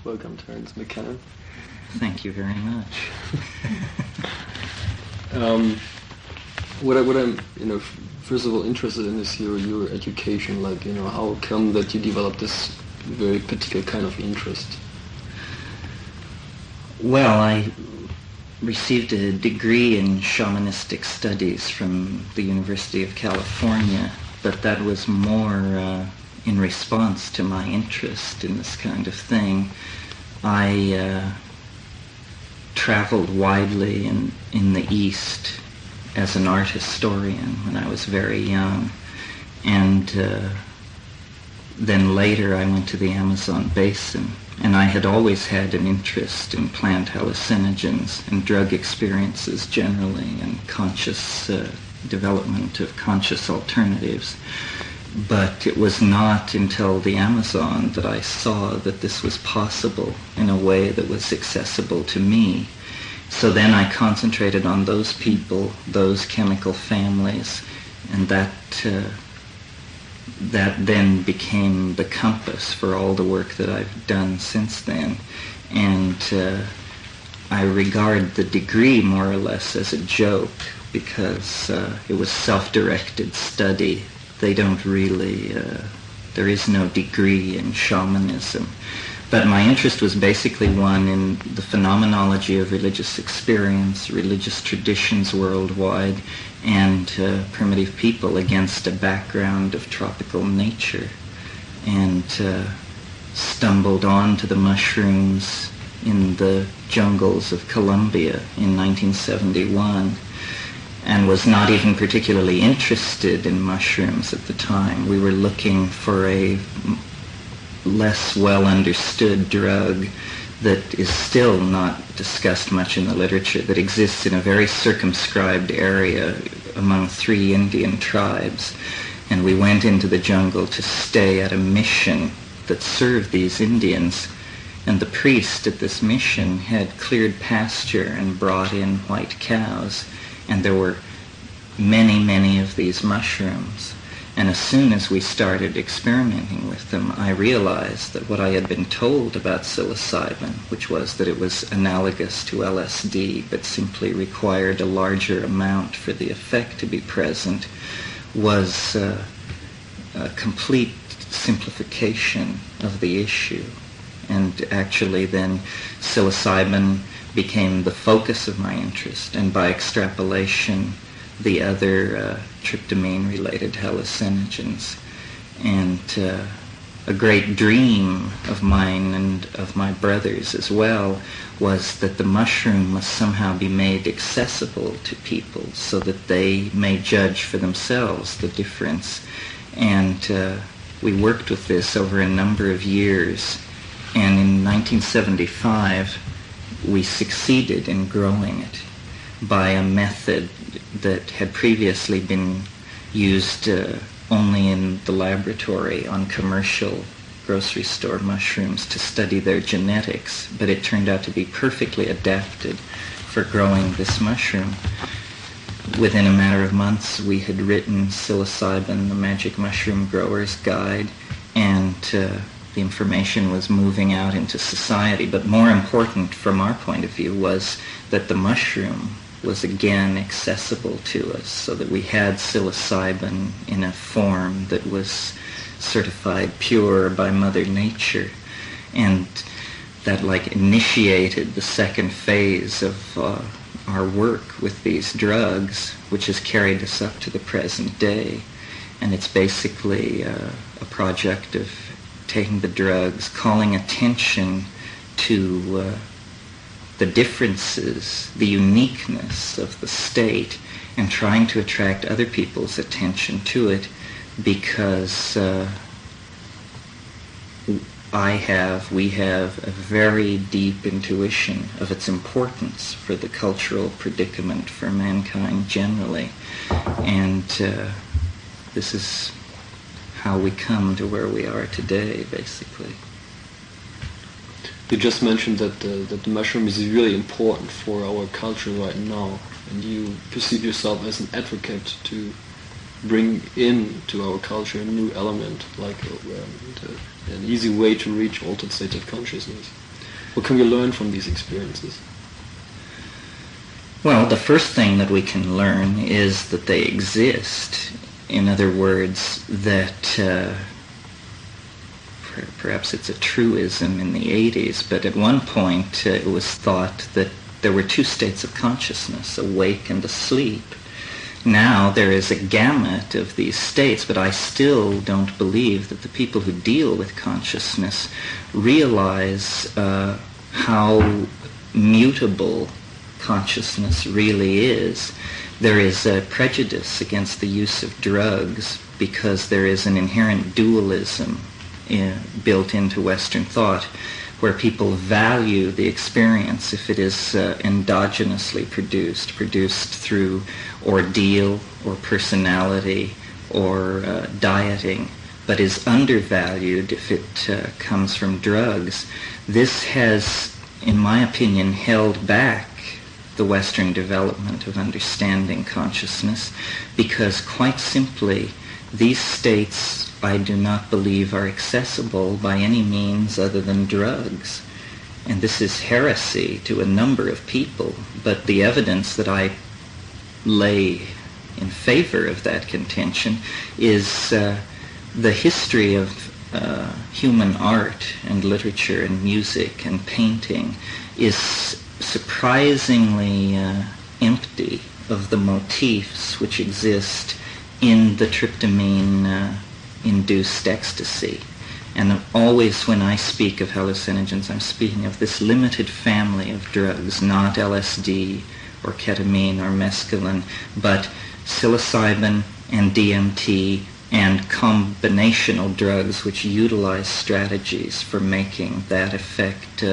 Welcome, Terence McKenna. Thank you very much. What I'm, first of all interested in is your education. Like, how come that you developed this very particular kind of interest? Well, I received a degree in shamanistic studies from the University of California, but that was more in response to my interest in this kind of thing. I traveled widely in the East as an art historian when I was very young, and then later I went to the Amazon basin, and I had always had an interest in plant hallucinogens and drug experiences generally, and conscious development of conscious alternatives. But it was not until the Amazon that I saw that this was possible in a way that was accessible to me. So then I concentrated on those people, those chemical families, and that then became the compass for all the work that I've done since then. And I regard the degree more or less as a joke, because it was self-directed study. They don't really, there is no degree in shamanism. But my interest was basically one in the phenomenology of religious experience, religious traditions worldwide, and primitive people against a background of tropical nature. And stumbled onto the mushrooms in the jungles of Colombia in 1971. And was not even particularly interested in mushrooms at the time. We were looking for a less well understood drug that is still not discussed much in the literature, that exists in a very circumscribed area among 3 Indian tribes. And we went into the jungle to stay at a mission that served these Indians. And the priest at this mission had cleared pasture and brought in white cows. And there were many, many of these mushrooms. And as soon as we started experimenting with them, I realized that what I had been told about psilocybin, which was that it was analogous to LSD, but simply required a larger amount for the effect to be present, was a complete simplification of the issue. And actually then psilocybin became the focus of my interest, and by extrapolation the other tryptamine-related hallucinogens. And a great dream of mine and of my brothers as well was that the mushroom must somehow be made accessible to people so that they may judge for themselves the difference. And we worked with this over a number of years, and in 1975 we succeeded in growing it by a method that had previously been used only in the laboratory on commercial grocery store mushrooms to study their genetics, but it turned out to be perfectly adapted for growing this mushroom. Within a matter of months, we had written Psilocybin, the Magic Mushroom Grower's Guide, and the information was moving out into society. But more important from our point of view was that the mushroom was again accessible to us, so that we had psilocybin in a form that was certified pure by Mother Nature. And that initiated the second phase of our work with these drugs, which has carried us up to the present day. And it's basically a project of taking the drugs, calling attention to the differences, the uniqueness of the state, and trying to attract other people's attention to it, because we have a very deep intuition of its importance for the cultural predicament for mankind generally. And this is how we come to where we are today, basically. You just mentioned that the mushroom is really important for our culture right now, and you perceive yourself as an advocate to bring into our culture a new element, like an easy way to reach altered states of consciousness. What can we learn from these experiences? Well, the first thing that we can learn is that they exist. In other words, that perhaps it's a truism in the 80s, but at one point it was thought that there were two states of consciousness, awake and asleep. Now there is a gamut of these states, but I still don't believe that the people who deal with consciousness realize how mutable consciousness really is. There is a prejudice against the use of drugs because there is an inherent dualism built into Western thought, where people value the experience if it is endogenously produced through ordeal or personality or dieting, but is undervalued if it comes from drugs. This has, in my opinion, held back the Western development of understanding consciousness, because quite simply these states I do not believe are accessible by any means other than drugs. And this is heresy to a number of people, but the evidence that I lay in favor of that contention is the history of human art and literature and music and painting is surprisingly empty of the motifs which exist in the tryptamine-induced ecstasy. And always when I speak of hallucinogens, I'm speaking of this limited family of drugs, not LSD or ketamine or mescaline, but psilocybin and DMT and combinational drugs which utilize strategies for making that effect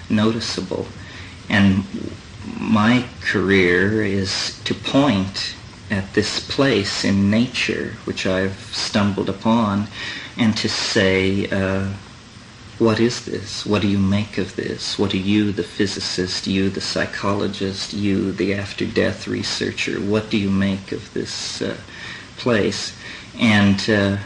noticeable. And my career is to point at this place in nature which I've stumbled upon and to say, what is this? What do you make of this? What do you, the physicist, you, the psychologist, you, the after-death researcher, what do you make of this place? And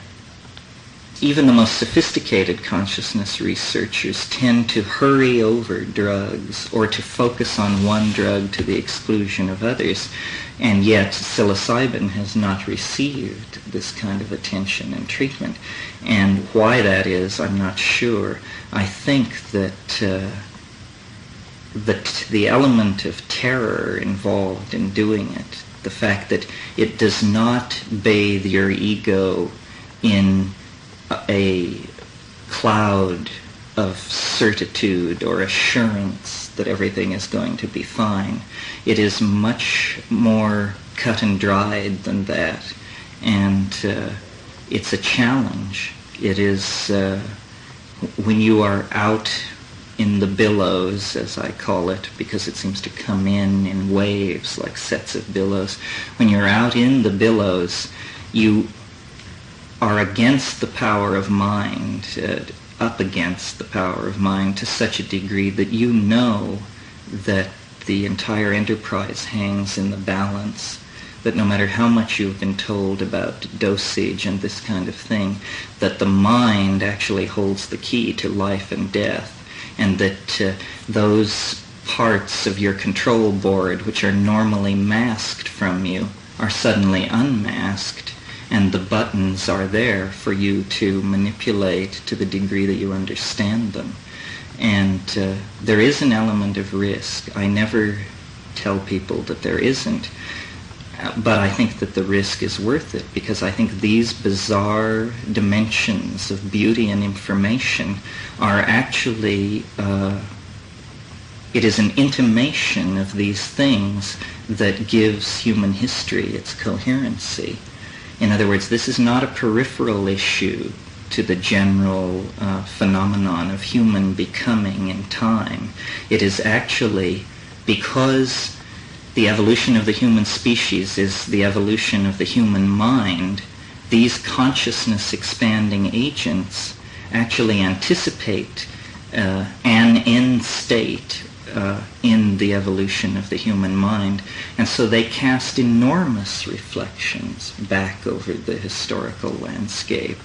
even the most sophisticated consciousness researchers tend to hurry over drugs or to focus on one drug to the exclusion of others. And yet psilocybin has not received this kind of attention and treatment. And why that is, I'm not sure. I think that the element of terror involved in doing it, the fact that it does not bathe your ego in a cloud of certitude or assurance that everything is going to be fine. It is much more cut and dried than that, and it's a challenge. It is when you are out in the billows, as I call it, because it seems to come in waves like sets of billows. When you're out in the billows, you are against the power of mind, up against the power of mind to such a degree that you know that the entire enterprise hangs in the balance, that no matter how much you've been told about dosage and this kind of thing, that the mind actually holds the key to life and death, and that those parts of your control board which are normally masked from you are suddenly unmasked, and the buttons are there for you to manipulate to the degree that you understand them. And there is an element of risk. I never tell people that there isn't, but I think that the risk is worth it, because I think these bizarre dimensions of beauty and information are actually, it is an intimation of these things that gives human history its coherency. In other words, this is not a peripheral issue to the general phenomenon of human becoming in time. It is actually, because the evolution of the human species is the evolution of the human mind, these consciousness expanding agents actually anticipate an end state in the evolution of the human mind. And so they cast enormous reflections back over the historical landscape.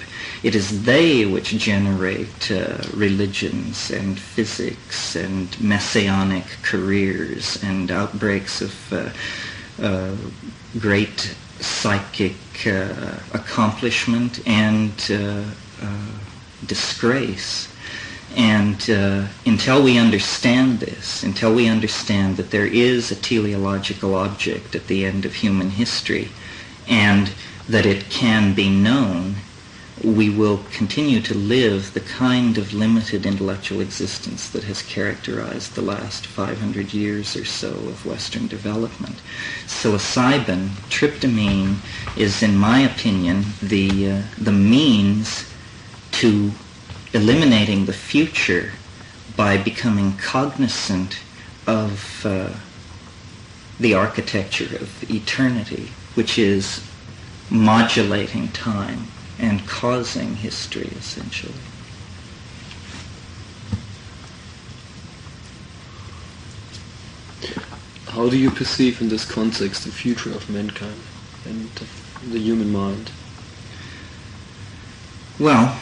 It is they which generate religions and physics and messianic careers and outbreaks of great psychic accomplishment and disgrace. And until we understand this, until we understand that there is a teleological object at the end of human history and that it can be known, we will continue to live the kind of limited intellectual existence that has characterized the last 500 years or so of Western development. Psilocybin, tryptamine, is, in my opinion, the means to eliminating the future by becoming cognizant of the architecture of eternity, which is modulating time and causing history, essentially. How do you perceive in this context the future of mankind and the human mind? Well,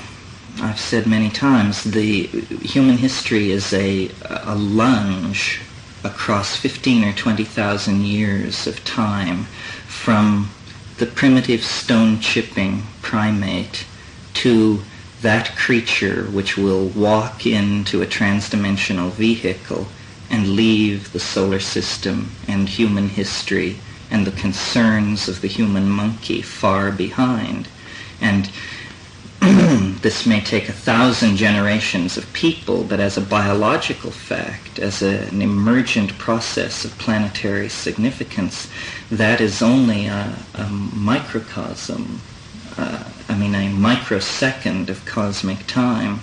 I've said many times, the human history is a lunge across 15 or 20,000 years of time from the primitive stone-chipping primate to that creature which will walk into a transdimensional vehicle and leave the solar system and human history and the concerns of the human monkey far behind. And this may take 1,000 generations of people, but as a biological fact, as an emergent process of planetary significance, that is only a microcosm, a microsecond of cosmic time.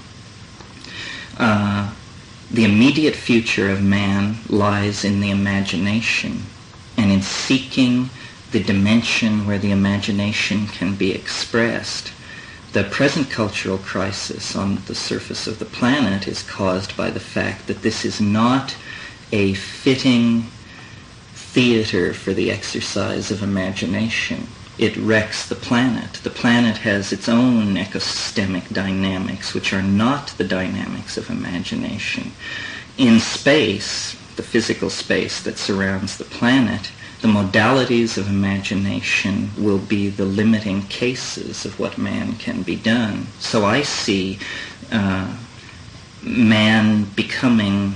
The immediate future of man lies in the imagination, and in seeking the dimension where the imagination can be expressed. The present cultural crisis on the surface of the planet is caused by the fact that this is not a fitting theater for the exercise of imagination. It wrecks the planet. The planet has its own ecosystemic dynamics, which are not the dynamics of imagination. In space, the physical space that surrounds the planet, the modalities of imagination will be the limiting cases of what man can be done. So I see man becoming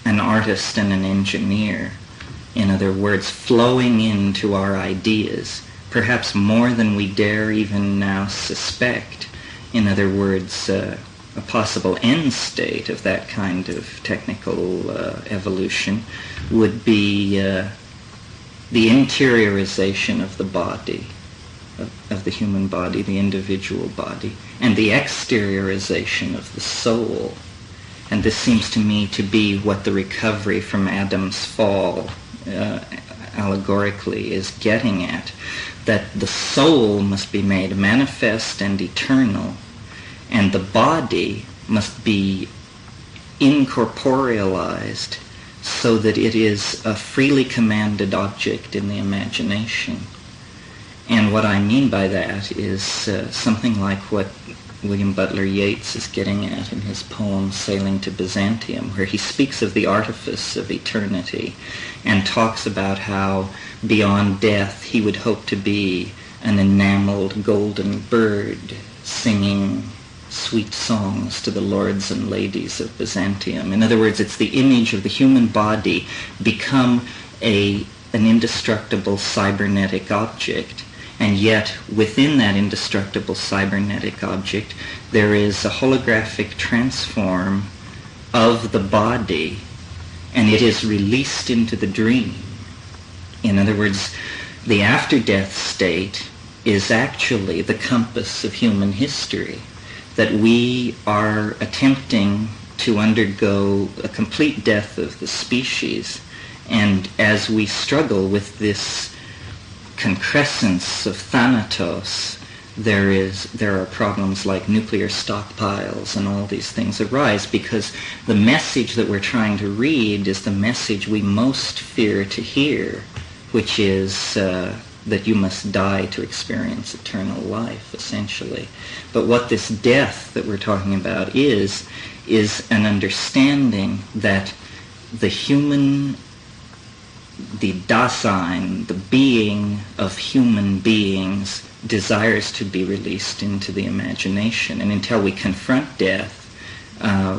an artist and an engineer. In other words, flowing into our ideas, perhaps more than we dare even now suspect. In other words, a possible end state of that kind of technical evolution would be the interiorization of the body, of the human body, the individual body, and the exteriorization of the soul. And this seems to me to be what the recovery from Adam's fall allegorically is getting at, that the soul must be made manifest and eternal, and the body must be incorporealized so that it is a freely commanded object in the imagination. And what I mean by that is something like what William Butler Yeats is getting at in his poem Sailing to Byzantium, where he speaks of the artifice of eternity and talks about how beyond death he would hope to be an enameled golden bird singing sweet songs to the lords and ladies of Byzantium. In other words, it's the image of the human body become an indestructible cybernetic object. And yet, within that indestructible cybernetic object, there is a holographic transform of the body, and it is released into the dream. In other words, the after-death state is actually the compass of human history, that we are attempting to undergo a complete death of the species, and as we struggle with this concrescence of thanatos, there are problems like nuclear stockpiles and all these things arise, because the message that we're trying to read is the message we most fear to hear, which is that you must die to experience eternal life, essentially. But what this death that we're talking about is an understanding that the human, the Dasein, the being of human beings, desires to be released into the imagination. And until we confront death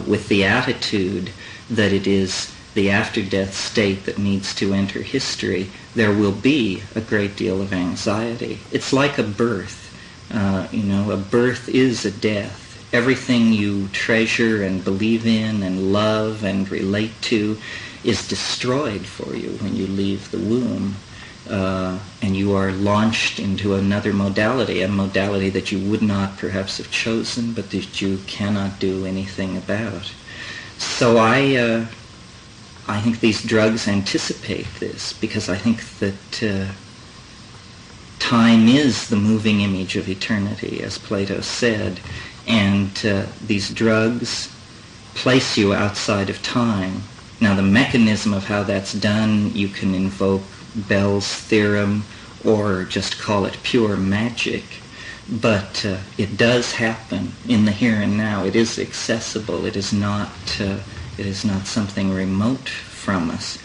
with the attitude that it is the after-death state that needs to enter history, there will be a great deal of anxiety. It's like a birth. A birth is a death. Everything you treasure and believe in and love and relate to is destroyed for you when you leave the womb. And you are launched into another modality, a modality that you would not perhaps have chosen, but that you cannot do anything about. So I think these drugs anticipate this, because I think that time is the moving image of eternity, as Plato said, and these drugs place you outside of time. Now, the mechanism of how that's done, you can invoke Bell's theorem or just call it pure magic, but it does happen in the here and now. It is accessible. It is not something remote from us.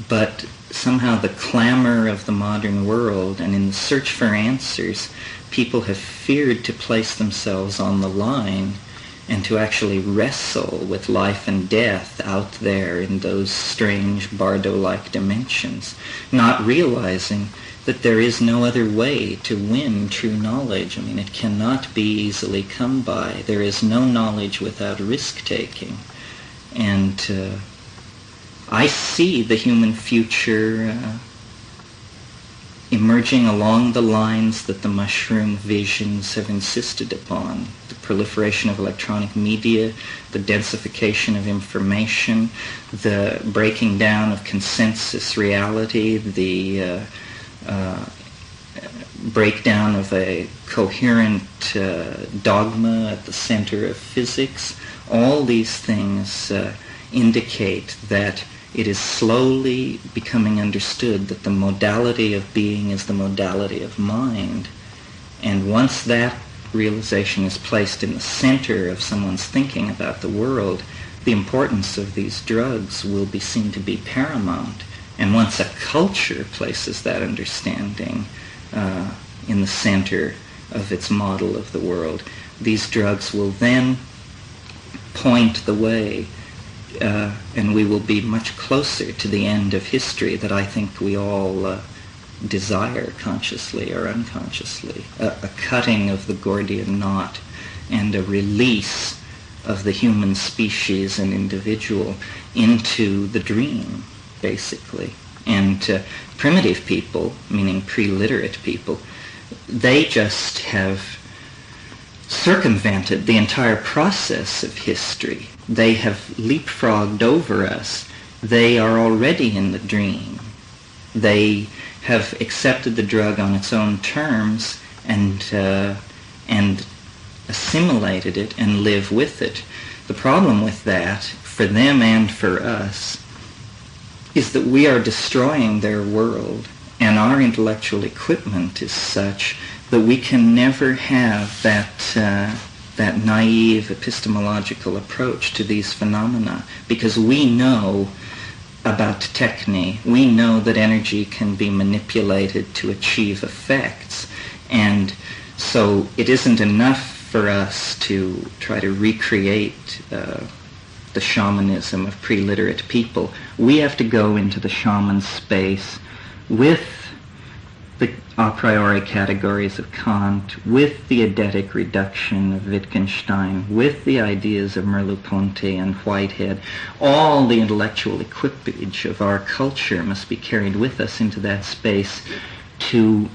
But somehow the clamor of the modern world and in the search for answers, people have feared to place themselves on the line and to actually wrestle with life and death out there in those strange Bardo-like dimensions, not realizing that there is no other way to win true knowledge. I mean, it cannot be easily come by. There is no knowledge without risk-taking. And I see the human future emerging along the lines that the mushroom visions have insisted upon. The proliferation of electronic media, the densification of information, the breaking down of consensus reality, the breakdown of a coherent dogma at the center of physics. All these things indicate that it is slowly becoming understood that the modality of being is the modality of mind. And once that realization is placed in the center of someone's thinking about the world, the importance of these drugs will be seen to be paramount. And once a culture places that understanding in the center of its model of the world, these drugs will then point the way, and we will be much closer to the end of history that I think we all desire, consciously or unconsciously. A cutting of the Gordian knot and a release of the human species and individual into the dream, basically. And primitive people, meaning pre-literate people, they just have circumvented the entire process of history. They have leapfrogged over us. They are already in the dream. They have accepted the drug on its own terms and assimilated it and live with it. The problem with that, for them and for us, is that we are destroying their world, and our intellectual equipment is such that we can never have that naive epistemological approach to these phenomena, because we know about techne. We know that energy can be manipulated to achieve effects, and so it isn't enough for us to try to recreate the shamanism of pre-literate people. We have to go into the shaman space with the a priori categories of Kant, with the eidetic reduction of Wittgenstein, with the ideas of Merleau-Ponty and Whitehead. All the intellectual equipage of our culture must be carried with us into that space to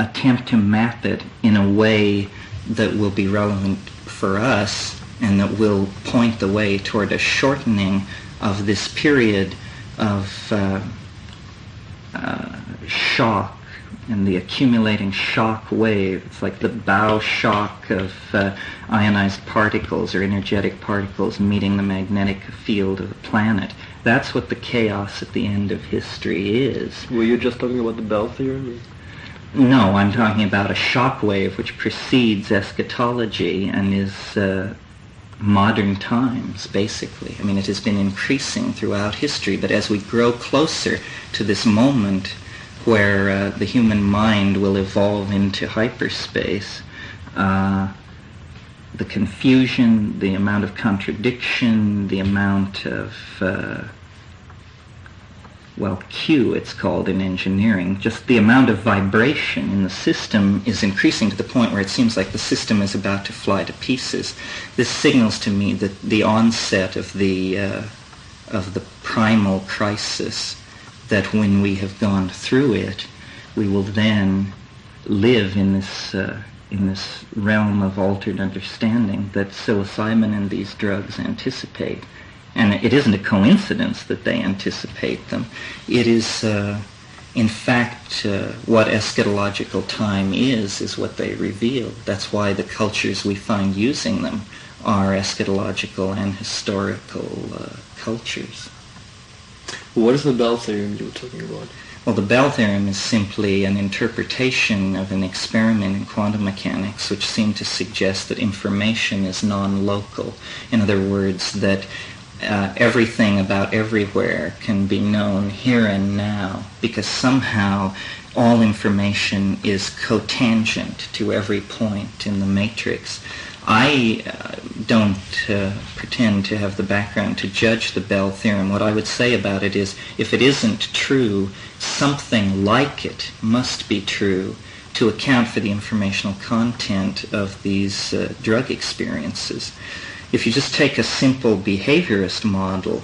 attempt to map it in a way that will be relevant for us and that will point the way toward a shortening of this period of shock and the accumulating shock wave. It's like the bow shock of ionized particles or energetic particles meeting the magnetic field of the planet. That's what the chaos at the end of history is. Were you just talking about the Bell theorem? No, I'm talking about a shock wave which precedes eschatology and is modern times, basically. I mean, it has been increasing throughout history, but as we grow closer to this moment where the human mind will evolve into hyperspace, the confusion, the amount of contradiction, the amount of, Q it's called in engineering, just the amount of vibration in the system is increasing to the point where it seems like the system is about to fly to pieces. This signals to me that the onset of the primal crisis, that when we have gone through it, we will then live in this realm of altered understanding that psilocybin and these drugs anticipate. And it isn't a coincidence that they anticipate them. It is, in fact, what eschatological time is what they reveal. That's why the cultures we find using them are eschatological and historical cultures. What is the Bell theorem you were talking about? Well, the Bell theorem is simply an interpretation of an experiment in quantum mechanics which seemed to suggest that information is non-local. In other words, that everything about everywhere can be known here and now, because somehow all information is cotangent to every point in the matrix. I don't pretend to have the background to judge the Bell theorem. What I would say about it is, if it isn't true, something like it must be true to account for the informational content of these drug experiences. If you just take a simple behaviorist model,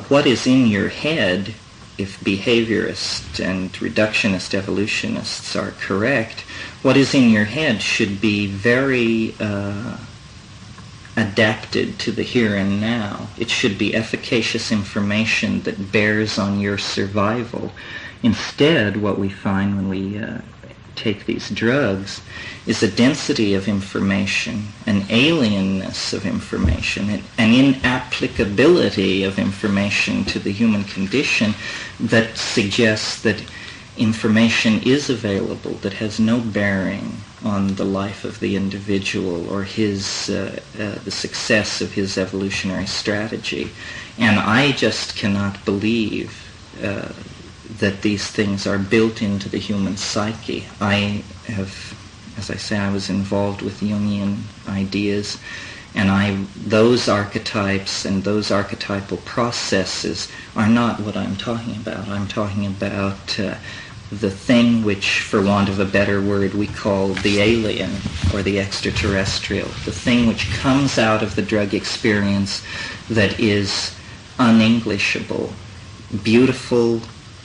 what is in your head, if behaviorists and reductionist evolutionists are correct, what is in your head should be very adapted to the here and now. It should be efficacious information that bears on your survival. Instead, what we find when we take these drugs is a density of information, an alienness of information, an inapplicability of information to the human condition that suggests that information is available that has no bearing on the life of the individual or his the success of his evolutionary strategy. And I just cannot believe that these things are built into the human psyche. I have, as I say, I was involved with Jungian ideas, and those archetypes and those archetypal processes are not what I'm talking about. I'm talking about the thing which, for want of a better word, we call the alien or the extraterrestrial, the thing which comes out of the drug experience that is unenglishable, beautiful,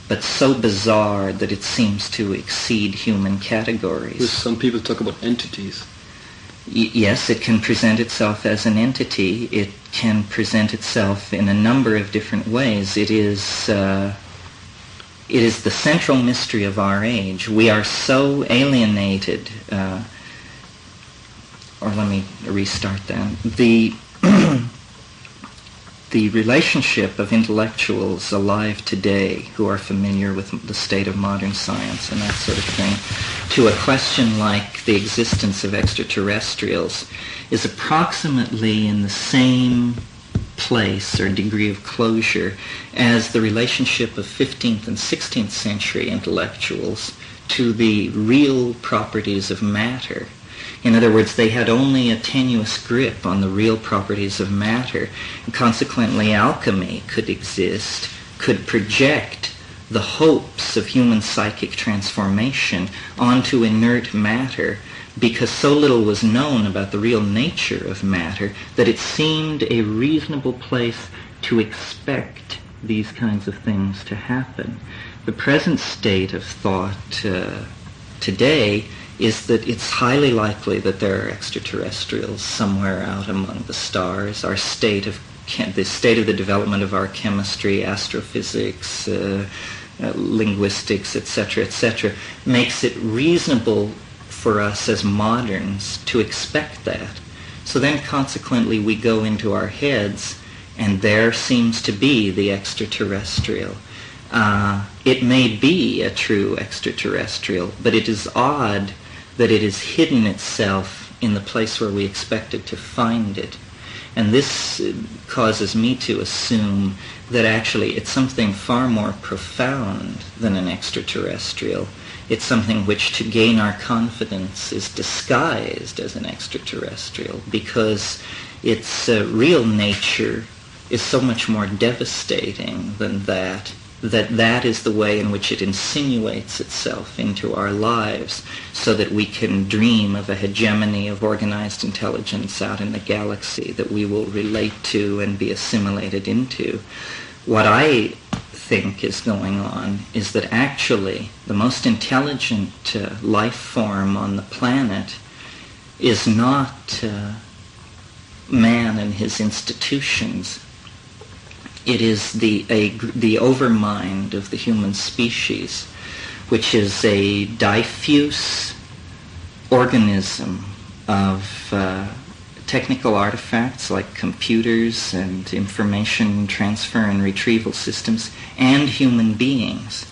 but so bizarre that it seems to exceed human categories. Some people talk about entities. Yes, it can present itself as an entity. It can present itself in a number of different ways. It is the central mystery of our age. We are so alienated, or let me restart that. The relationship of intellectuals alive today who are familiar with the state of modern science and that sort of thing to a question like the existence of extraterrestrials is approximately in the same place or degree of closure as the relationship of 15th and 16th century intellectuals to the real properties of matter. In other words, they had only a tenuous grip on the real properties of matter, and consequently alchemy could exist, could project the hopes of human psychic transformation onto inert matter, because so little was known about the real nature of matter that it seemed a reasonable place to expect these kinds of things to happen. The present state of thought today is that it's highly likely that there are extraterrestrials somewhere out among the stars. Our the state of the development of our chemistry, astrophysics, linguistics, etc., makes it reasonable for us as moderns to expect that. So then consequently we go into our heads, and there seems to be the extraterrestrial. It may be a true extraterrestrial, but it is odd that it has hidden itself in the place where we expected to find it. And this causes me to assume that actually it's something far more profound than an extraterrestrial. It's something which, to gain our confidence, is disguised as an extraterrestrial, because its real nature is so much more devastating than that is the way in which it insinuates itself into our lives, so that we can dream of a hegemony of organized intelligence out in the galaxy that we will relate to and be assimilated into. What I think is going on is that actually the most intelligent life form on the planet is not man and his institutions. It is the overmind of the human species, which is a diffuse organism of technical artifacts like computers and information transfer and retrieval systems, and human beings.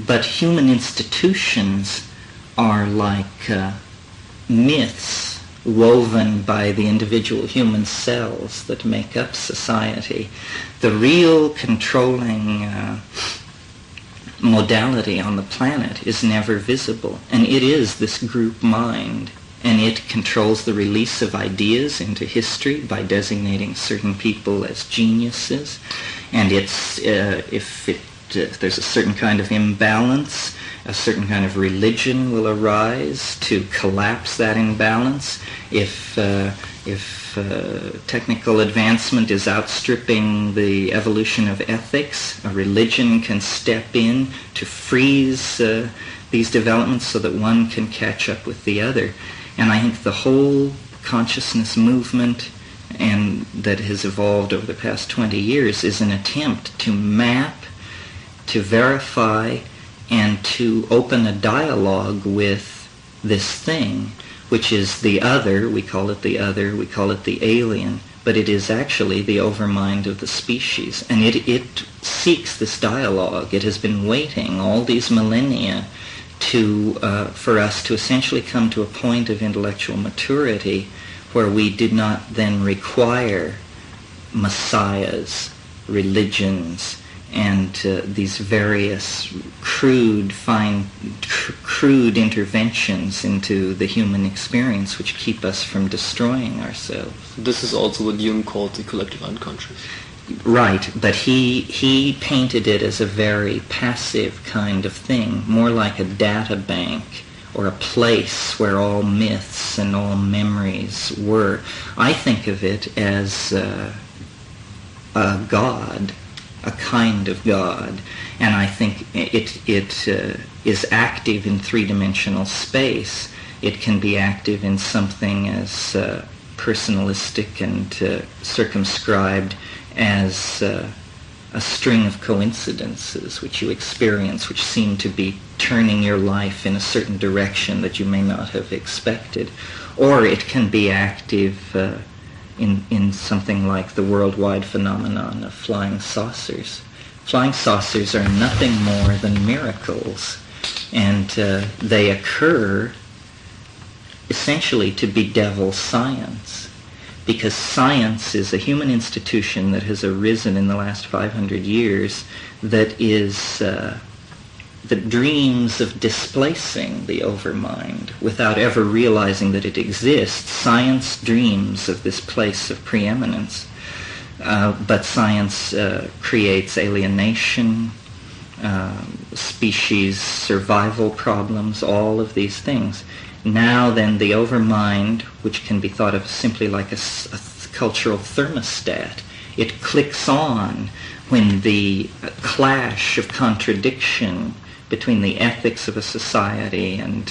But human institutions are like myths woven by the individual human cells that make up society. The real controlling modality on the planet is never visible, and it is this group mind, and it controls the release of ideas into history by designating certain people as geniuses, and if there's a certain kind of imbalance, a certain kind of religion will arise to collapse that imbalance. If technical advancement is outstripping the evolution of ethics, a religion can step in to freeze these developments so that one can catch up with the other. And I think the whole consciousness movement and that has evolved over the past 20 years is an attempt to map, to verify, and to open a dialogue with this thing, which is the other. We call it the other, we call it the alien, but it is actually the overmind of the species. And it seeks this dialogue. It has been waiting all these millennia for us to essentially come to a point of intellectual maturity where we did not then require messiahs, religions, and these various crude interventions into the human experience which keep us from destroying ourselves. This is also what Jung called the collective unconscious. Right, but he painted it as a very passive kind of thing, more like a data bank or a place where all myths and all memories were. I think of it as a God, a kind of God, and I think it is active in three-dimensional space. It can be active in something as personalistic and circumscribed as a string of coincidences which you experience, which seem to be turning your life in a certain direction that you may not have expected. Or it can be active in something like the worldwide phenomenon of flying saucers. Flying saucers are nothing more than miracles, and they occur essentially to bedevil science, because science is a human institution that has arisen in the last 500 years that dreams of displacing the overmind without ever realizing that it exists. Science dreams of this place of preeminence, but science creates alienation, species survival problems, all of these things. Now then, the overmind, which can be thought of simply like a cultural thermostat, it clicks on when the clash of contradiction between the ethics of a society and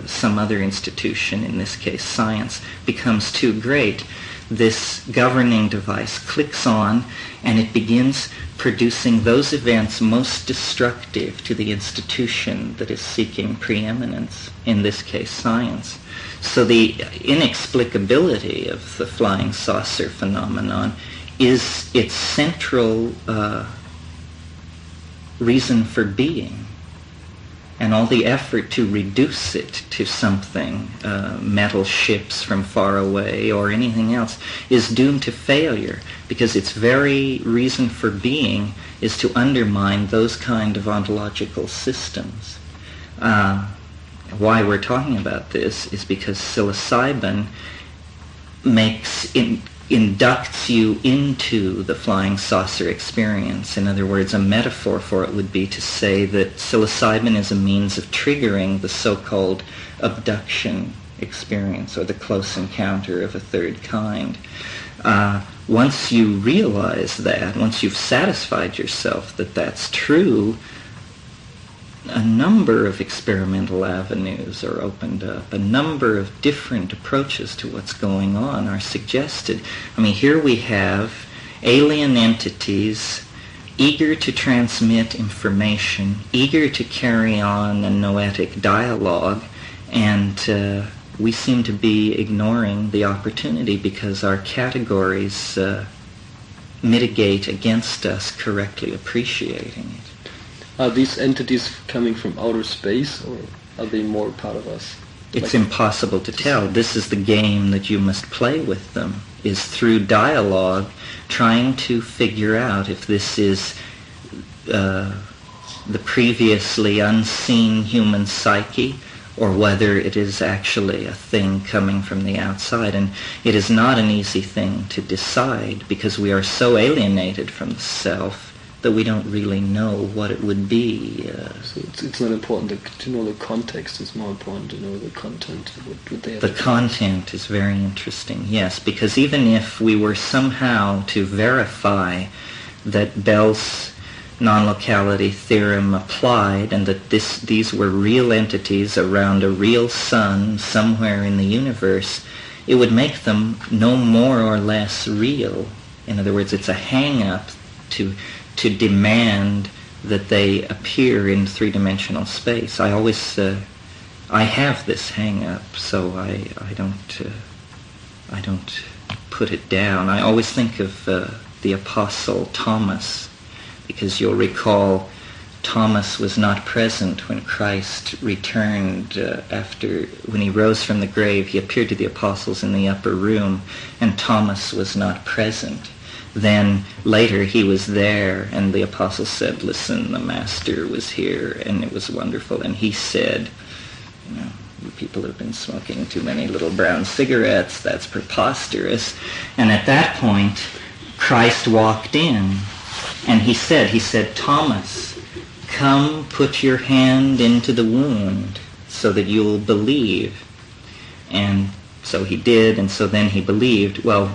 some other institution, in this case science, becomes too great. this governing device clicks on, and it begins producing those events most destructive to the institution that is seeking preeminence, in this case science. So the inexplicability of the flying saucer phenomenon is its central reason for being. And all the effort to reduce it to something, metal ships from far away or anything else, is doomed to failure, because its very reason for being is to undermine those kind of ontological systems. Why we're talking about this is because psilocybin inducts you into the flying saucer experience. In other words, a metaphor for it would be to say that psilocybin is a means of triggering the so-called abduction experience, or the close encounter of a third kind. Once you realize that, once you've satisfied yourself that that's true, a number of experimental avenues are opened up. A number of different approaches to what's going on are suggested. I mean, here we have alien entities eager to transmit information, eager to carry on a noetic dialogue, and we seem to be ignoring the opportunity because our categories mitigate against us correctly appreciating it. Are these entities coming from outer space, or are they more part of us? It's impossible to tell. This is the game that you must play with them, is through dialogue, trying to figure out if this is the previously unseen human psyche, or whether it is actually a thing coming from the outside. And it is not an easy thing to decide, because we are so alienated from the self that we don't really know what it would be. So it's not important to know the context, it's more important to know the content. What they have. The content is very interesting, yes, because even if we were somehow to verify that Bell's non-locality theorem applied, and that these were real entities around a real sun somewhere in the universe, it would make them no more or less real. In other words, it's a hang-up to demand that they appear in three-dimensional space. I always, I have this hang-up, so I don't put it down. I always think of the Apostle Thomas, because you'll recall Thomas was not present when Christ returned when he rose from the grave. He appeared to the apostles in the upper room, and Thomas was not present. Then later he was there, and the apostles said, "Listen, the master was here, and it was wonderful." And he said, "You people have been smoking too many little brown cigarettes. That's preposterous." And at that point, Christ walked in, and he said, "Thomas, come put your hand into the wound so that you'll believe." And so he did, and so then he believed. Well,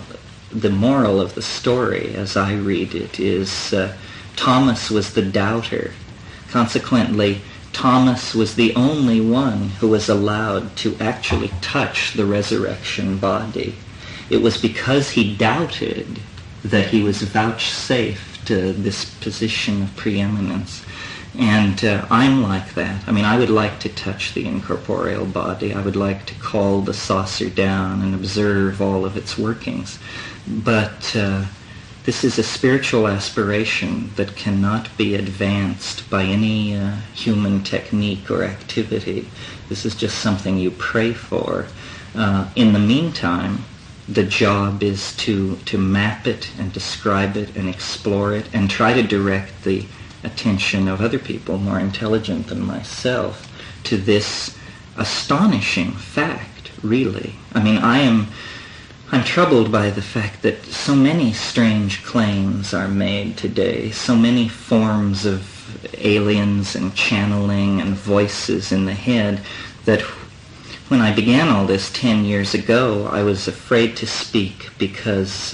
the moral of the story, as I read it, is Thomas was the doubter. Consequently, Thomas was the only one who was allowed to actually touch the resurrection body. It was because he doubted that he was vouchsafed this position of preeminence. And I'm like that. I mean, I would like to touch the incorporeal body. I would like to call the saucer down and observe all of its workings. But this is a spiritual aspiration that cannot be advanced by any human technique or activity. This is just something you pray for. In the meantime, the job is to map it and describe it and explore it and try to direct the attention of other people more intelligent than myself to this astonishing fact, really. I mean, I'm troubled by the fact that so many strange claims are made today, so many forms of aliens and channeling and voices in the head, that when I began all this 10 years ago, I was afraid to speak because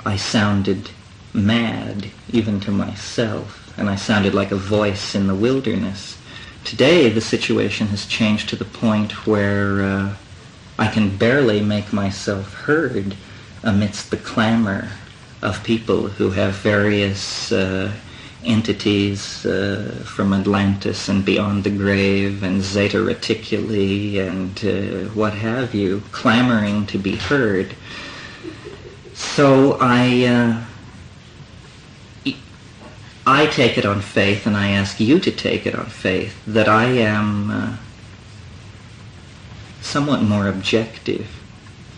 I sounded mad, even to myself, and I sounded like a voice in the wilderness. Today, the situation has changed to the point where I can barely make myself heard amidst the clamor of people who have various entities from Atlantis and beyond the grave and Zeta Reticuli and what have you, clamoring to be heard. So I take it on faith, and I ask you to take it on faith, that I am somewhat more objective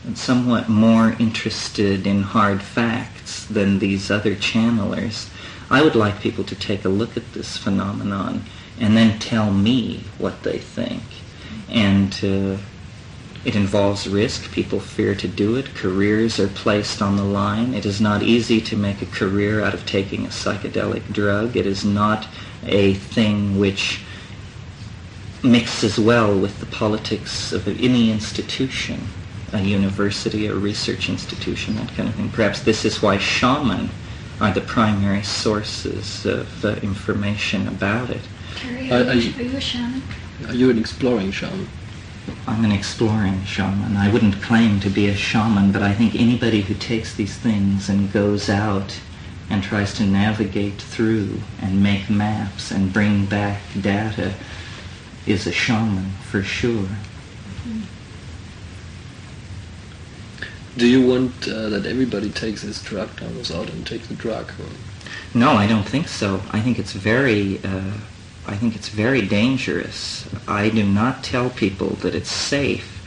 and somewhat more interested in hard facts than these other channelers. I would like people to take a look at this phenomenon and then tell me what they think. And it involves risk. People fear to do it. Careers are placed on the line. It is not easy to make a career out of taking a psychedelic drug. It is not a thing which mixes well with the politics of any institution, a university, a research institution, that kind of thing. Perhaps this is why shaman are the primary sources of information about it. Terry, are you a shaman? Are you an exploring shaman? I'm an exploring shaman. I wouldn't claim to be a shaman, but I think anybody who takes these things and goes out and tries to navigate through and make maps and bring back data is a shaman for sure. Do you want that everybody takes this drug, goes out and takes the drug? Or? No, I don't think so. I think it's very dangerous. I do not tell people that it's safe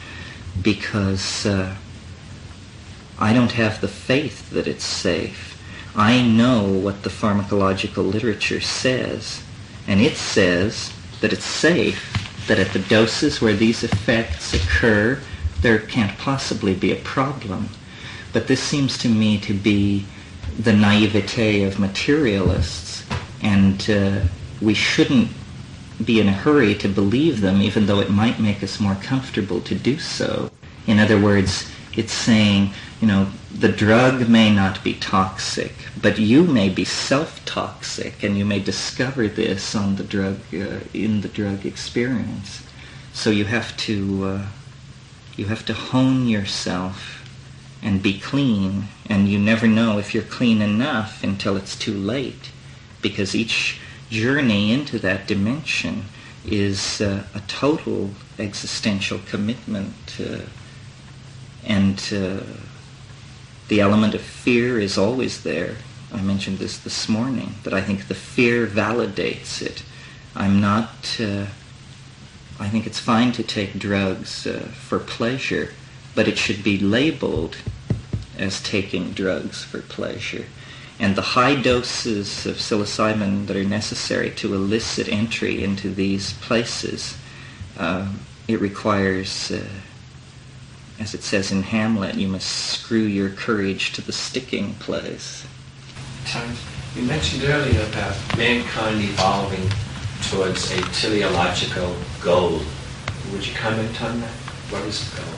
because I don't have the faith that it's safe. I know what the pharmacological literature says, and it says that it's safe, that at the doses where these effects occur, there can't possibly be a problem. But this seems to me to be the naivete of materialists, and we shouldn't be in a hurry to believe them, even though it might make us more comfortable to do so. In other words, it's saying, the drug may not be toxic, but you may be self-toxic, and you may discover this on the drug, in the drug experience. So you have to hone yourself and be clean, and you never know if you're clean enough until it's too late, because each journey into that dimension is a total existential commitment, and the element of fear is always there. I mentioned this morning, that I think the fear validates it. I think it's fine to take drugs for pleasure, but it should be labeled as taking drugs for pleasure. And the high doses of psilocybin that are necessary to elicit entry into these places, it requires, as it says in Hamlet, you must screw your courage to the sticking place. Terence, you mentioned earlier about mankind evolving towards a teleological goal. Would you comment on that? What is the goal?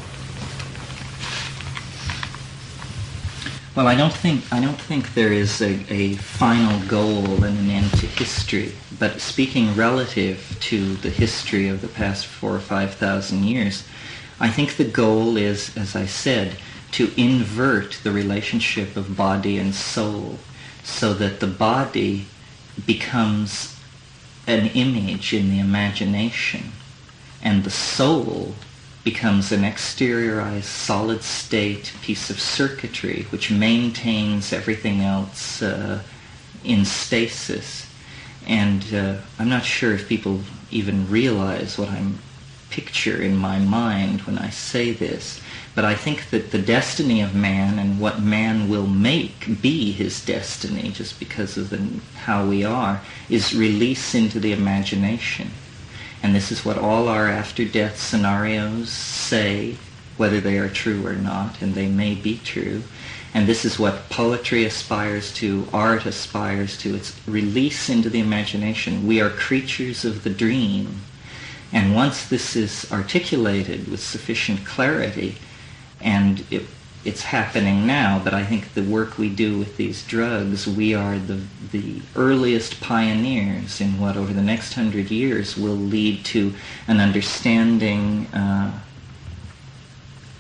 Well, I don't think there is a final goal and an end to history. But speaking relative to the history of the past 4,000 or 5,000 years, I think the goal is, as I said, to invert the relationship of body and soul, so that the body becomes an image in the imagination, and the soul becomes an exteriorized, solid-state piece of circuitry which maintains everything else in stasis. And I'm not sure if people even realize what I'm picture in my mind when I say this, but I think that the destiny of man and what man will make be his destiny, just because of how we are, is release into the imagination. And this is what all our after-death scenarios say, whether they are true or not, and they may be true. And this is what poetry aspires to, art aspires to. It's release into the imagination. We are creatures of the dream. And once this is articulated with sufficient clarity, and it's happening now, but I think the work we do with these drugs, we are the earliest pioneers in what over the next 100 years will lead to an understanding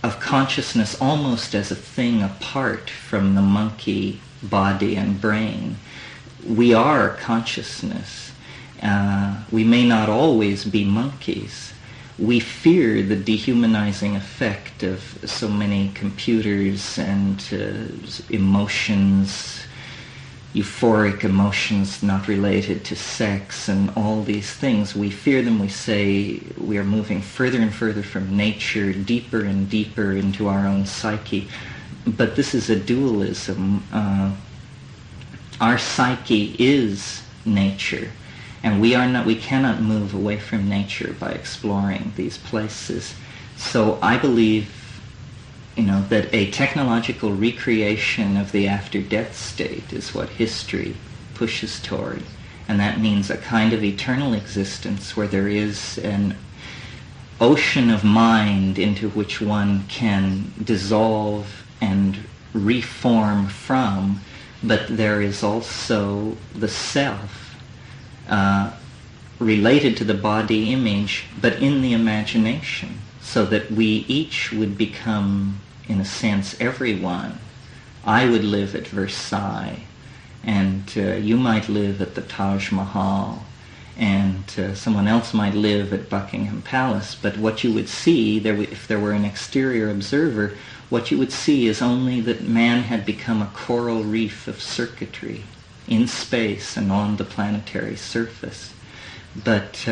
of consciousness almost as a thing apart from the monkey body and brain. We are consciousness. We may not always be monkeys. We fear the dehumanizing effect of so many computers and emotions, euphoric emotions not related to sex and all these things. We fear them. We say we are moving further and further from nature, deeper and deeper into our own psyche. But this is a dualism. Our psyche is nature, and we cannot move away from nature by exploring these places. So I believe, that a technological recreation of the after-death state is what history pushes toward. And that means a kind of eternal existence where there is an ocean of mind into which one can dissolve and reform from, but there is also the self related to the body image, but in the imagination, so that we each would become, in a sense, everyone. I would live at Versailles, and you might live at the Taj Mahal, and someone else might live at Buckingham Palace. But what you would see, if there were an exterior observer, what you would see is only that man had become a coral reef of circuitry in space and on the planetary surface. But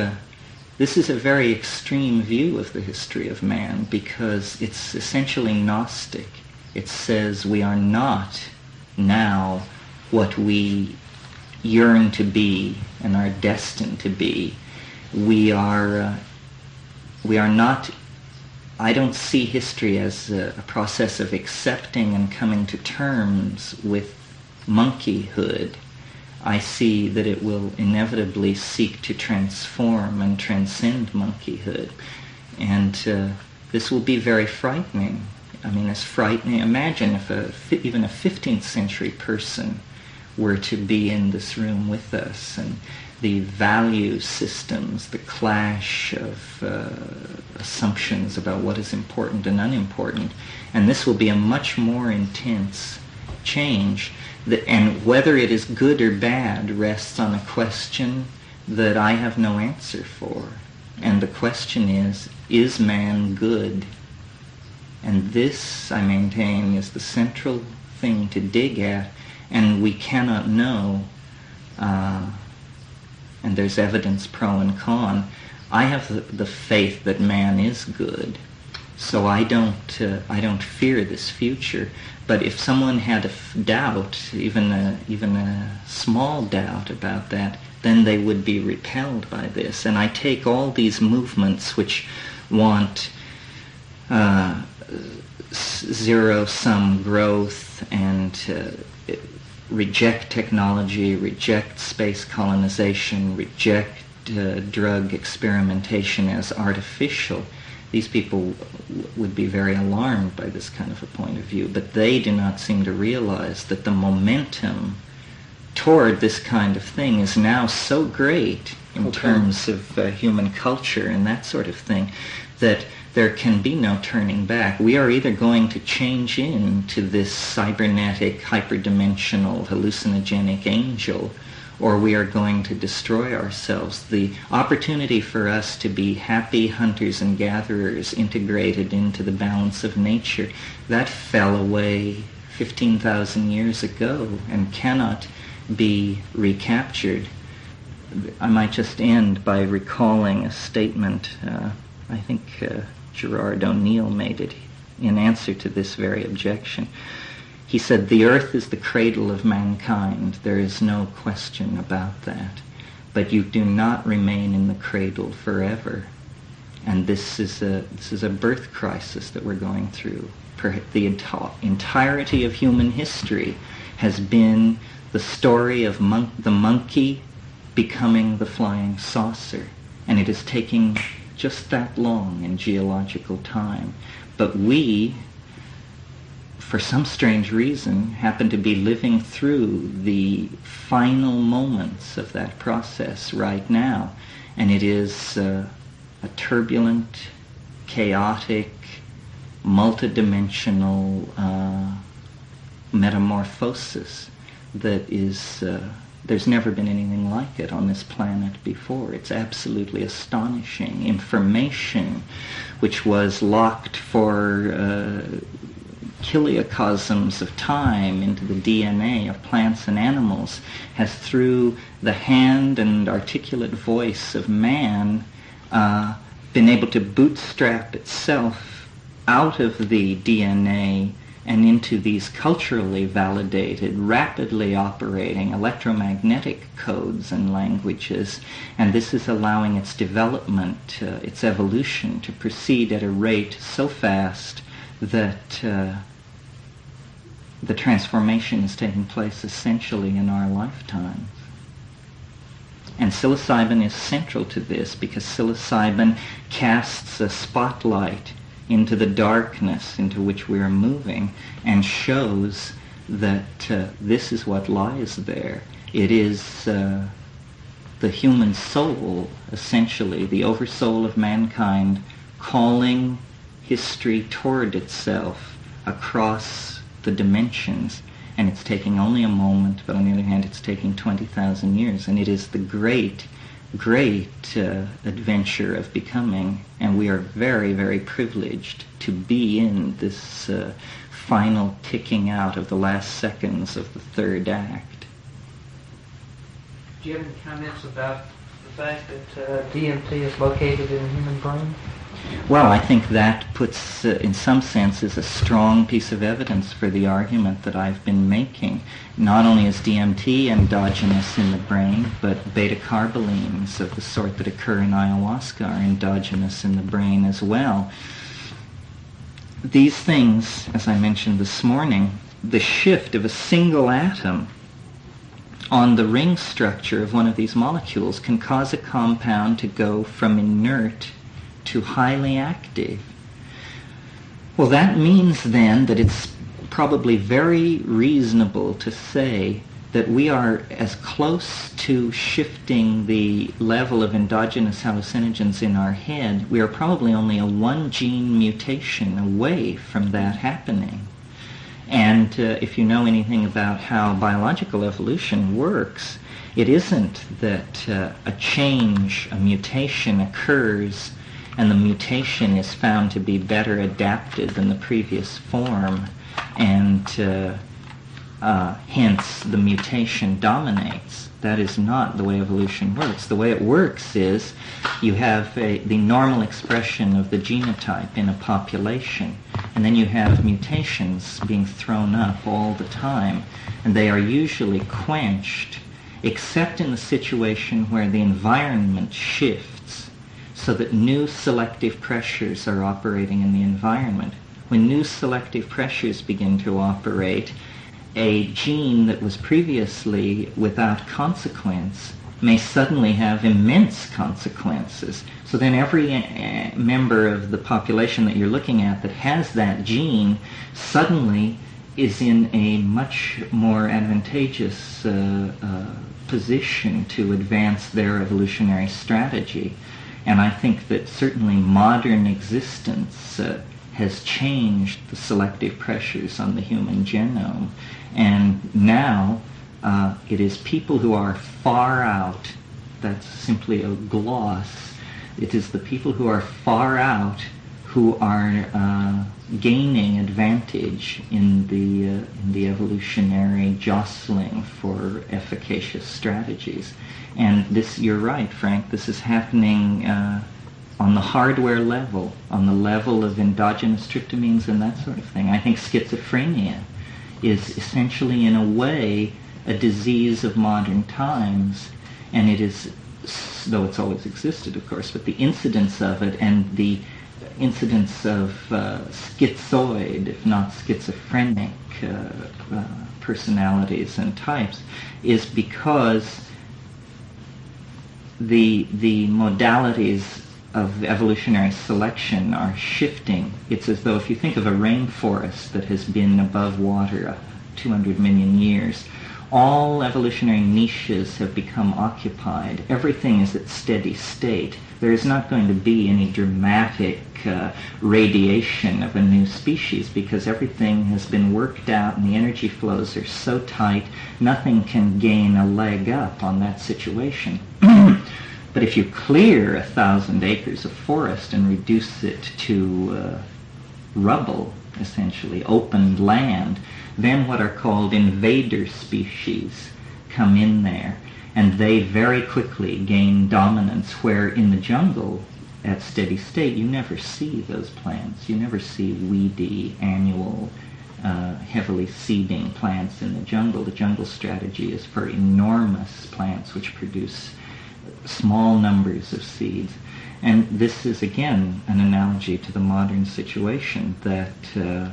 this is a very extreme view of the history of man, because it's essentially Gnostic. It says we are not now what we yearn to be and are destined to be. We are not. I don't see history as a process of accepting and coming to terms with monkeyhood. I see that it will inevitably seek to transform and transcend monkeyhood. And this will be very frightening. I mean, it's frightening. Imagine if even a 15th century person were to be in this room with us, and the value systems, the clash of assumptions about what is important and unimportant. And this will be a much more intense change. And whether it is good or bad rests on a question that I have no answer for. And the question is man good? And this, I maintain, is the central thing to dig at, and we cannot know. And there's evidence pro and con. I have the faith that man is good, so I don't fear this future. But if someone had a doubt, even a small doubt about that, then they would be repelled by this. And I take all these movements which want zero-sum growth and reject technology, reject space colonization, reject drug experimentation as artificial. These people would be very alarmed by this kind of a point of view, but they do not seem to realize that the momentum toward this kind of thing is now so great in terms of human culture and that sort of thing, that there can be no turning back. We are either going to change into this cybernetic, hyperdimensional, hallucinogenic angel, or we are going to destroy ourselves. The opportunity for us to be happy hunters and gatherers integrated into the balance of nature, that fell away 15,000 years ago and cannot be recaptured. I might just end by recalling a statement, I think Gerard O'Neill made it in answer to this very objection. He said, "The earth is the cradle of mankind. There is no question about that. But you do not remain in the cradle forever." And this is a birth crisis that we're going through. The entirety of human history has been the story of the monkey becoming the flying saucer. And it is taking just that long in geological time. But we, for some strange reason, happen to be living through the final moments of that process right now. And it is a turbulent, chaotic, multidimensional metamorphosis that is, there's never been anything like it on this planet before. It's absolutely astonishing. Information which was locked for kiliocosms of time into the DNA of plants and animals has, through the hand and articulate voice of man, been able to bootstrap itself out of the DNA and into these culturally validated, rapidly operating electromagnetic codes and languages. And this is allowing its development, its evolution, to proceed at a rate so fast that the transformation is taking place essentially in our lifetimes. And psilocybin is central to this, because psilocybin casts a spotlight into the darkness into which we are moving and shows that this is what lies there. It is the human soul, essentially, the oversoul of mankind, calling history toward itself across the dimensions. And it's taking only a moment, but on the other hand, it's taking 20,000 years. And it is the great adventure of becoming, and we are very, very privileged to be in this final ticking out of the last seconds of the third act. Do you have any comments about the fact that DMT is located in the human brain? Well, I think that puts, in some senses, a strong piece of evidence for the argument that I've been making. Not only is DMT endogenous in the brain, but beta-carbolines of the sort that occur in ayahuasca are endogenous in the brain as well. These things, as I mentioned this morning, the shift of a single atom on the ring structure of one of these molecules can cause a compound to go from inert to highly active. Well, that means then that it's probably very reasonable to say that we are as close to shifting the level of endogenous hallucinogens in our head. We are probably only a one gene mutation away from that happening. And if you know anything about how biological evolution works, it isn't that a change, a mutation occurs and the mutation is found to be better adapted than the previous form, and hence the mutation dominates. That is not the way evolution works. The way it works is you have the normal expression of the genotype in a population, and then you have mutations being thrown up all the time, and they are usually quenched, except in the situation where the environment shifts, so that new selective pressures are operating in the environment. When new selective pressures begin to operate, a gene that was previously without consequence may suddenly have immense consequences. So then every member of the population that you're looking at that has that gene suddenly is in a much more advantageous position to advance their evolutionary strategy. And I think that certainly modern existence has changed the selective pressures on the human genome. And now it is people who are far out, that's simply a gloss, it is the people who are far out who are gaining advantage in the evolutionary jostling for efficacious strategies. And this, you're right, Frank, this is happening on the hardware level, on the level of endogenous tryptamines and that sort of thing. I think schizophrenia is essentially, in a way, a disease of modern times, and it is, though it's always existed, of course, but the incidence of it and the incidence of schizoid, if not schizophrenic, personalities and types is because the modalities of evolutionary selection are shifting. It's as though if you think of a rainforest that has been above water 200 million years, all evolutionary niches have become occupied. Everything is at steady state. There is not going to be any dramatic radiation of a new species because everything has been worked out and the energy flows are so tight, nothing can gain a leg up on that situation. But if you clear 1,000 acres of forest and reduce it to rubble, essentially, open land, then what are called invader species come in there, and they very quickly gain dominance, where in the jungle, at steady state, you never see those plants. You never see weedy, annual, heavily seeding plants in the jungle. The jungle strategy is for enormous plants which produce small numbers of seeds. And this is, again, an analogy to the modern situation, that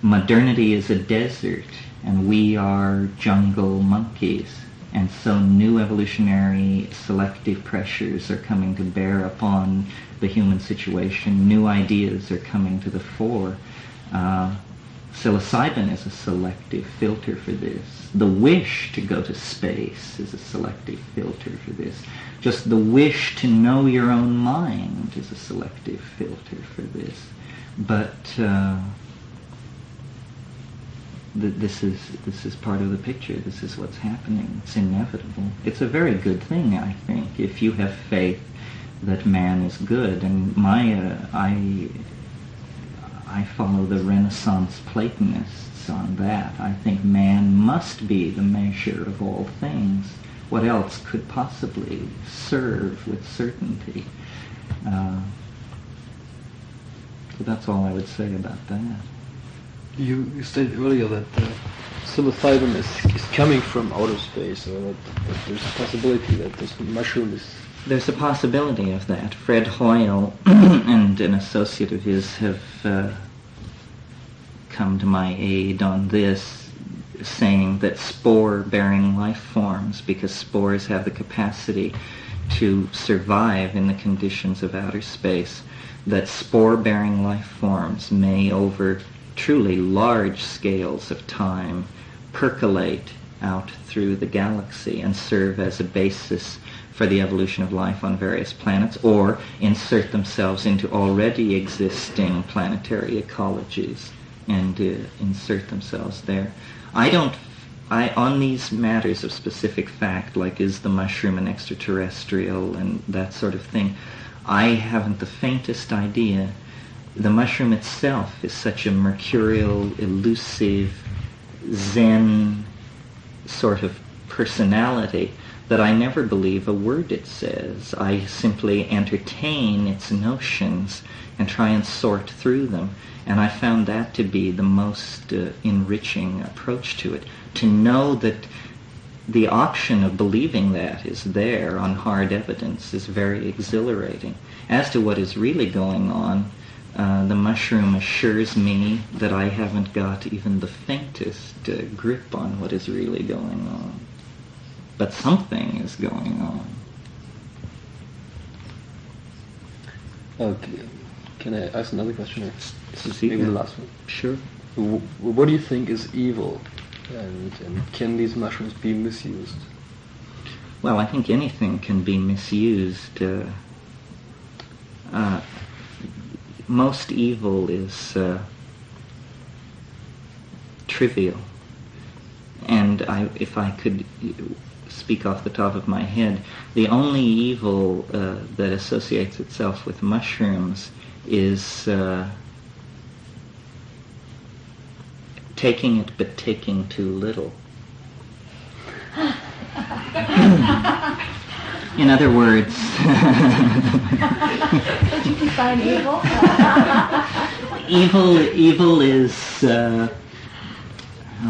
modernity is a desert, and we are jungle monkeys. And so new evolutionary selective pressures are coming to bear upon the human situation. New ideas are coming to the fore. Psilocybin is a selective filter for this. The wish to go to space is a selective filter for this. Just the wish to know your own mind is a selective filter for this. But this is part of the picture. This is what's happening. It's inevitable. It's a very good thing, I think, if you have faith that man is good. And I follow the Renaissance Platonists on that. I think man must be the measure of all things. What else could possibly serve with certainty? So that's all I would say about that. You stated earlier that psilocybin is coming from outer space, or that there's a possibility that this mushroom is... There's a possibility of that. Fred Hoyle and an associate of his have come to my aid on this, saying that spore-bearing life forms, because spores have the capacity to survive in the conditions of outer space, that spore-bearing life forms may, over truly large scales of time, percolate out through the galaxy and serve as a basis for the evolution of life on various planets, or insert themselves into already existing planetary ecologies and insert themselves there. On these matters of specific fact, like is the mushroom an extraterrestrial and that sort of thing, I haven't the faintest idea. The mushroom itself is such a mercurial, elusive, Zen sort of personality that I never believe a word it says. I simply entertain its notions and try and sort through them. And I found that to be the most enriching approach to it. To know that the option of believing that is there on hard evidence is very exhilarating. As to what is really going on, the mushroom assures me that I haven't got even the faintest grip on what is really going on. But something is going on. Okay. Can I ask another question? Maybe the last one. Sure. What do you think is evil? And can these mushrooms be misused? Well, I think anything can be misused. Most evil is trivial. And if I could speak off the top of my head, the only evil that associates itself with mushrooms is taking it but taking too little. In other words... Could you define evil? Evil is... well,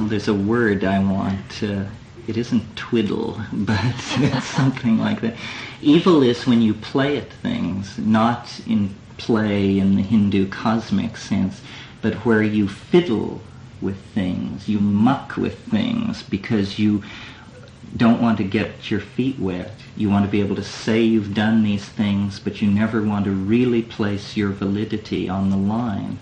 there's a word I want. It isn't twiddle, but it's something like that. Evil is when you play at things, not in play in the Hindu cosmic sense, but where you fiddle with things, you muck with things because you don't want to get your feet wet. You want to be able to say you've done these things, but you never want to really place your validity on the line.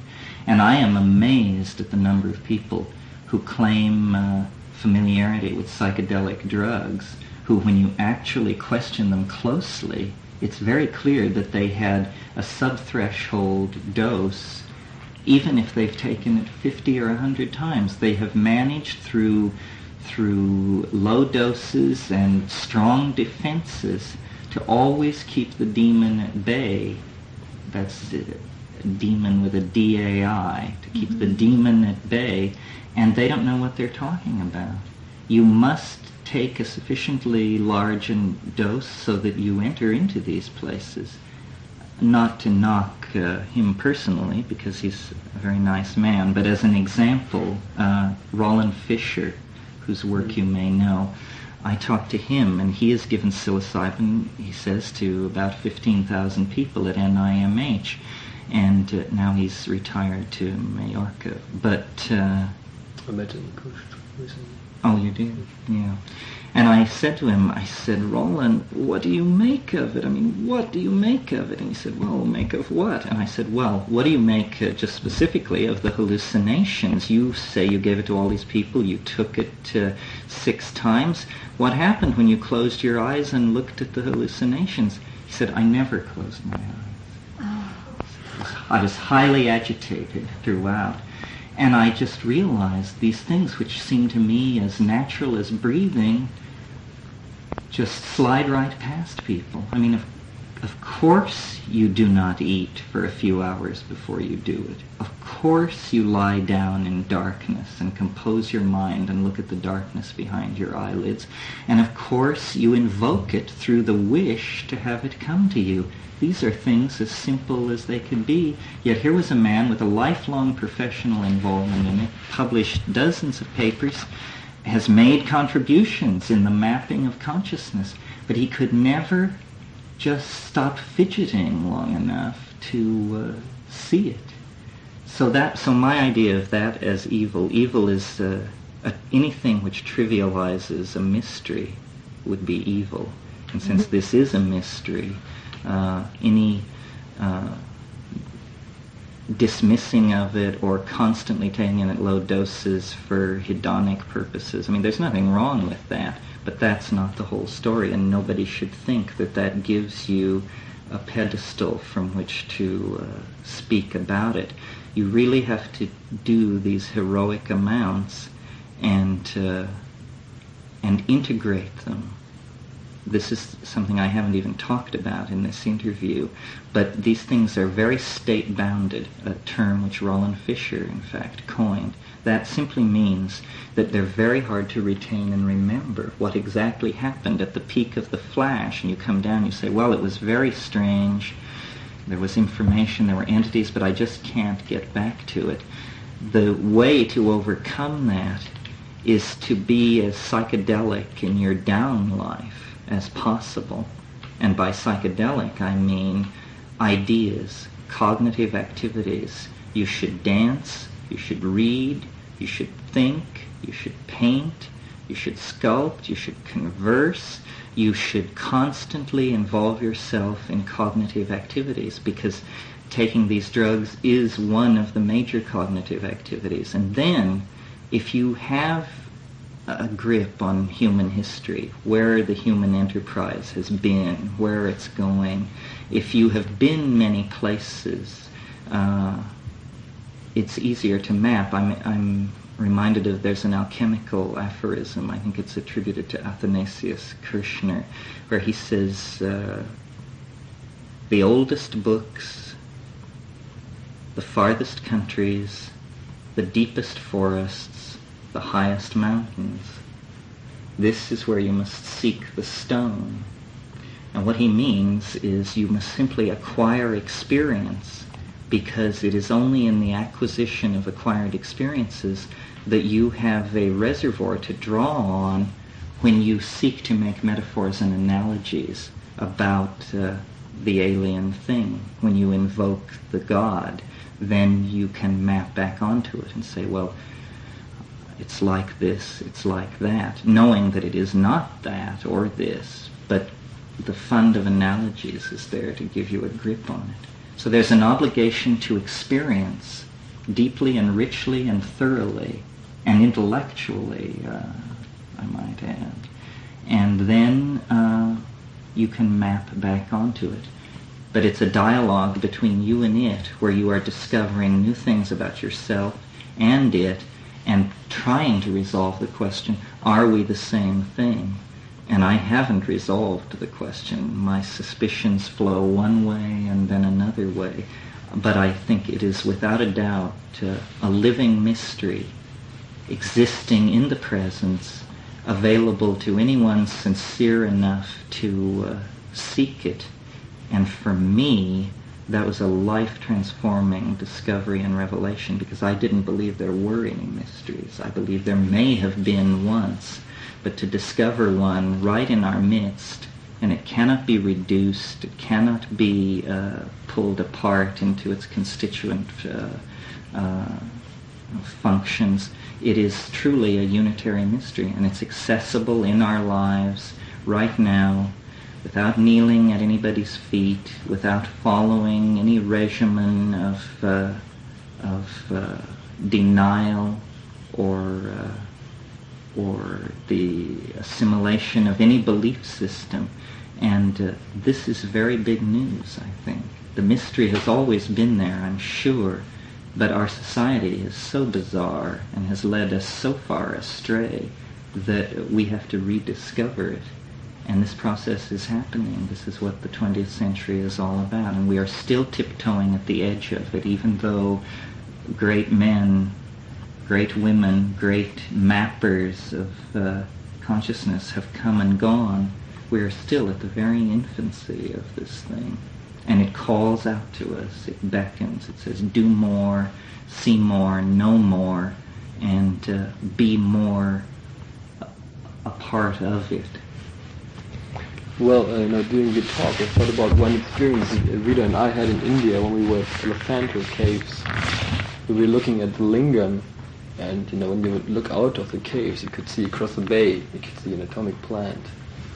And I am amazed at the number of people who who claim familiarity with psychedelic drugs, who when you actually question them closely, it's very clear that they had a sub-threshold dose. Even if they've taken it 50 or 100 times, they have managed through low doses and strong defenses to always keep the demon at bay. That's a demon with a D-A-I, to keep the demon at bay, and they don't know what they're talking about. You must take a sufficiently large dose so that you enter into these places. Not to knock him personally, because he's a very nice man, but as an example, Roland Fisher, whose work you may know, I talked to him, and he has given psilocybin, he says, to about 15,000 people at NIMH, and now he's retired to Majorca. But I met him recently. Oh, you did? Yeah. And I said to him, I said, Roland, what do you make of it? I mean, what do you make of it? And he said, well, make of what? And I said, well, what do you make just specifically of the hallucinations? You say you gave it to all these people, you took it 6 times. What happened when you closed your eyes and looked at the hallucinations? He said, I never closed my eyes. I was highly agitated throughout. And I just realized these things which seemed to me as natural as breathing just slide right past people. I mean, of course you do not eat for a few hours before you do it. Of course you lie down in darkness and compose your mind and look at the darkness behind your eyelids. And of course you invoke it through the wish to have it come to you. These are things as simple as they could be, yet here was a man with a lifelong professional involvement in it, published dozens of papers, has made contributions in the mapping of consciousness, but he could never just stop fidgeting long enough to see it. So my idea of that as evil is anything which trivializes a mystery would be evil. And since this is a mystery, any dismissing of it or constantly taking it at low doses for hedonic purposes, I mean, there's nothing wrong with that, but that's not the whole story, and nobody should think that that gives you a pedestal from which to speak about it. You really have to do these heroic amounts and integrate them. This is something I haven't even talked about in this interview, but these things are very state-bounded, a term which Roland Fisher, in fact, coined. That simply means that they're very hard to retain and remember what exactly happened at the peak of the flash, and you come down and you say, well, it was very strange, there was information, there were entities, but I just can't get back to it. The way to overcome that is to be as psychedelic in your down life as possible. And by psychedelic, I mean ideas, cognitive activities. You should dance, you should read, you should think, you should paint, you should sculpt, you should converse, you should constantly involve yourself in cognitive activities, because taking these drugs is one of the major cognitive activities. And then, if you have a grip on human history, where the human enterprise has been, where it's going, if you have been many places, it's easier to map. I'm reminded of, there's an alchemical aphorism, I think it's attributed to Athanasius Kirchner, where he says, the oldest books, the farthest countries, the deepest forests, the highest mountains. This is where you must seek the stone. And what he means is you must simply acquire experience, because it is only in the acquisition of acquired experiences that you have a reservoir to draw on when you seek to make metaphors and analogies about the alien thing. When you invoke the God, then you can map back onto it and say, well, it's like this, it's like that, knowing that it is not that or this, but the fund of analogies is there to give you a grip on it. So there's an obligation to experience deeply and richly and thoroughly and intellectually, I might add. And then you can map back onto it. But it's a dialogue between you and it, where you are discovering new things about yourself and it, and trying to resolve the question, are we the same thing? And I haven't resolved the question. My suspicions flow one way and then another way. But I think it is without a doubt a living mystery existing in the presence, available to anyone sincere enough to seek it. And for me, that was a life-transforming discovery and revelation, because I didn't believe there were any mysteries. I believe there may have been once, but to discover one right in our midst, and it cannot be reduced, it cannot be pulled apart into its constituent functions. It is truly a unitary mystery, and it's accessible in our lives right now, without kneeling at anybody's feet, without following any regimen of denial or the assimilation of any belief system. And this is very big news, I think. The mystery has always been there, I'm sure, but our society is so bizarre and has led us so far astray that we have to rediscover it. And this process is happening. This is what the 20th century is all about. And we are still tiptoeing at the edge of it, even though great men, great women, great mappers of consciousness have come and gone. We are still at the very infancy of this thing. And it calls out to us. It beckons. It says, do more, see more, know more, and be more a part of it. Well, during your talk, I thought about one experience Rita and I had in India when we were at Elephanta caves. We were looking at the lingam, and when you would look out of the caves, you could see across the bay, you could see an atomic plant,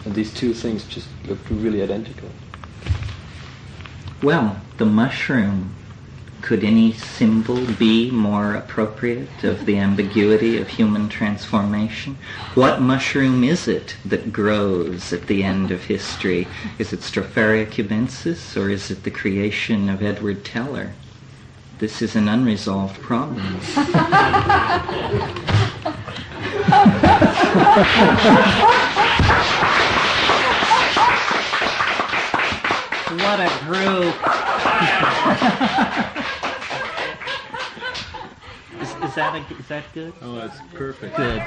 and these two things just looked really identical. Well, the mushroom. Could any symbol be more appropriate of the ambiguity of human transformation? What mushroom is it that grows at the end of history? Is it Stropharia cubensis, or is it the creation of Edward Teller? This is an unresolved problem. What a group! Is that good? Oh, that's perfect. Good.